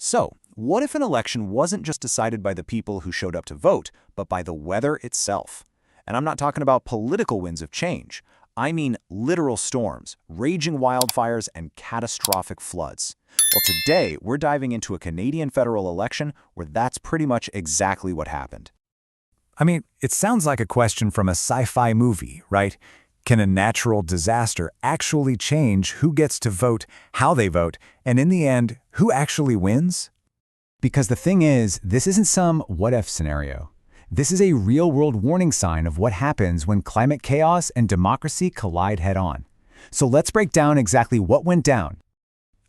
So, what if an election wasn't just decided by the people who showed up to vote, but by the weather itself? And I'm not talking about political winds of change. I mean literal storms, raging wildfires, and catastrophic floods. Well, today, we're diving into a Canadian federal election where that's pretty much exactly what happened. I mean, it sounds like a question from a sci-fi movie, right? Can a natural disaster actually change who gets to vote, how they vote, and in the end, who actually wins? Because the thing is, this isn't some what-if scenario. This is a real-world warning sign of what happens when climate chaos and democracy collide head-on. So let's break down exactly what went down.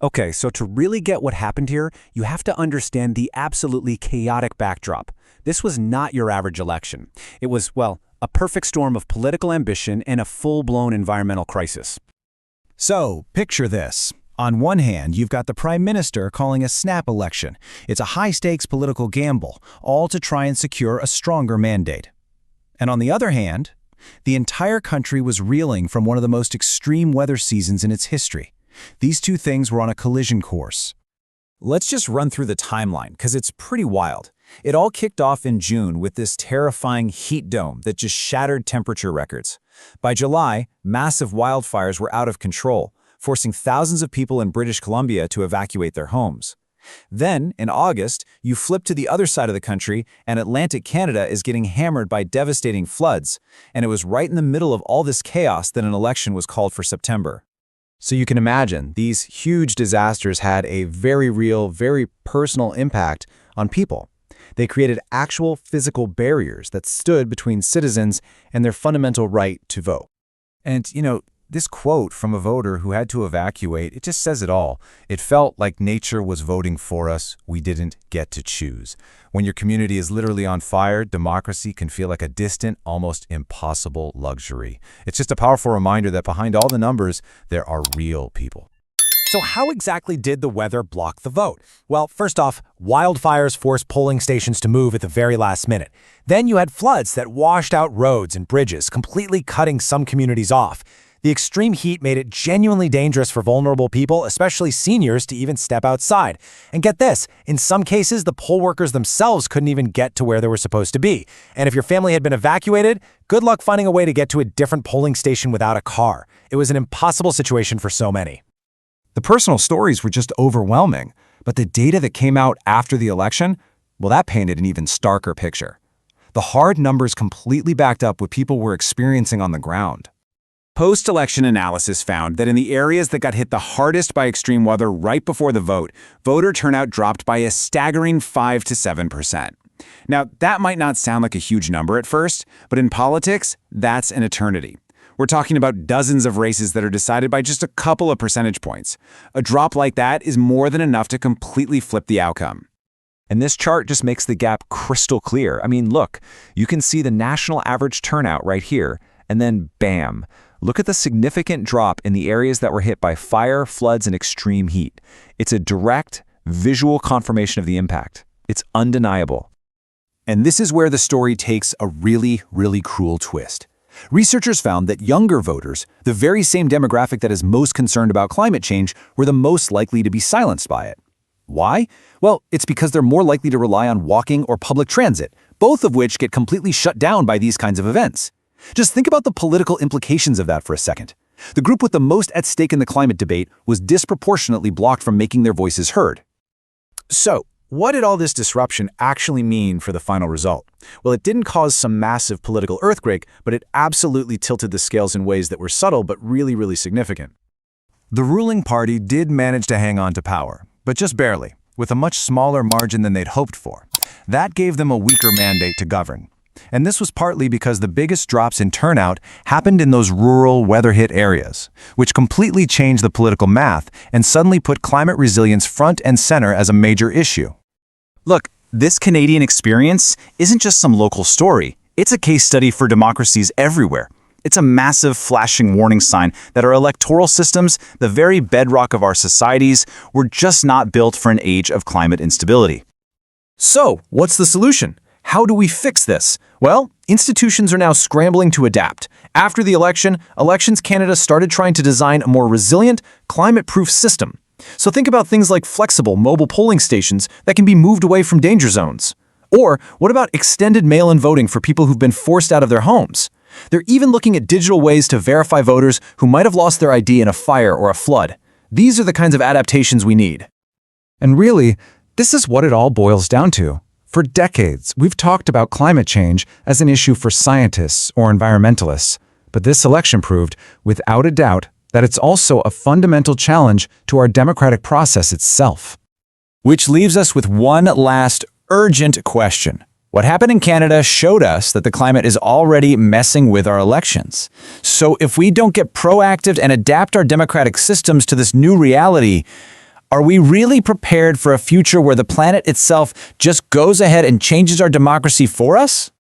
Okay, so to really get what happened here, you have to understand the absolutely chaotic backdrop. This was not your average election. It was, well, a perfect storm of political ambition and a full-blown environmental crisis. So, picture this. On one hand, you've got the Prime Minister calling a snap election. It's a high-stakes political gamble, all to try and secure a stronger mandate. And on the other hand, the entire country was reeling from one of the most extreme weather seasons in its history. These two things were on a collision course. Let's just run through the timeline, because it's pretty wild. It all kicked off in June with this terrifying heat dome that just shattered temperature records. By July, massive wildfires were out of control, forcing thousands of people in British Columbia to evacuate their homes. Then, in August, you flip to the other side of the country, and Atlantic Canada is getting hammered by devastating floods. And it was right in the middle of all this chaos that an election was called for September. So you can imagine, these huge disasters had a very real, very personal impact on people. They created actual physical barriers that stood between citizens and their fundamental right to vote. And, this quote from a voter who had to evacuate, it just says it all. It felt like nature was voting for us. We didn't get to choose. When your community is literally on fire, democracy can feel like a distant, almost impossible luxury. It's just a powerful reminder that behind all the numbers, there are real people. So how exactly did the weather block the vote? Well, first off, wildfires forced polling stations to move at the very last minute. Then you had floods that washed out roads and bridges, completely cutting some communities off. The extreme heat made it genuinely dangerous for vulnerable people, especially seniors, to even step outside. And get this, in some cases, the poll workers themselves couldn't even get to where they were supposed to be. And if your family had been evacuated, good luck finding a way to get to a different polling station without a car. It was an impossible situation for so many. The personal stories were just overwhelming, but the data that came out after the election, well, that painted an even starker picture. The hard numbers completely backed up what people were experiencing on the ground. Post-election analysis found that in the areas that got hit the hardest by extreme weather right before the vote, voter turnout dropped by a staggering 5 to 7%. Now, that might not sound like a huge number at first, but in politics, that's an eternity. We're talking about dozens of races that are decided by just a couple of percentage points. A drop like that is more than enough to completely flip the outcome. And this chart just makes the gap crystal clear. I mean, look, you can see the national average turnout right here, and then bam. Look at the significant drop in the areas that were hit by fire, floods, and extreme heat. It's a direct, visual confirmation of the impact. It's undeniable. And this is where the story takes a really, really cruel twist. Researchers found that younger voters, the very same demographic that is most concerned about climate change, were the most likely to be silenced by it. Why? Well, it's because they're more likely to rely on walking or public transit, both of which get completely shut down by these kinds of events. Just think about the political implications of that for a second. The group with the most at stake in the climate debate was disproportionately blocked from making their voices heard. So, what did all this disruption actually mean for the final result? Well, it didn't cause some massive political earthquake, but it absolutely tilted the scales in ways that were subtle but really, really significant. The ruling party did manage to hang on to power, but just barely, with a much smaller margin than they'd hoped for. That gave them a weaker mandate to govern. And this was partly because the biggest drops in turnout happened in those rural, weather-hit areas, which completely changed the political math and suddenly put climate resilience front and center as a major issue. Look, this Canadian experience isn't just some local story. It's a case study for democracies everywhere. It's a massive flashing warning sign that our electoral systems, the very bedrock of our societies, were just not built for an age of climate instability. So, what's the solution? How do we fix this? Well, institutions are now scrambling to adapt. After the election, Elections Canada started trying to design a more resilient, climate-proof system. So think about things like flexible mobile polling stations that can be moved away from danger zones. Or what about extended mail-in voting for people who've been forced out of their homes? They're even looking at digital ways to verify voters who might have lost their ID in a fire or a flood. These are the kinds of adaptations we need. And really, this is what it all boils down to. For decades, we've talked about climate change as an issue for scientists or environmentalists, but this election proved, without a doubt, that it's also a fundamental challenge to our democratic process itself. Which leaves us with one last urgent question. What happened in Canada showed us that the climate is already messing with our elections. So if we don't get proactive and adapt our democratic systems to this new reality, are we really prepared for a future where the planet itself just goes ahead and changes our democracy for us?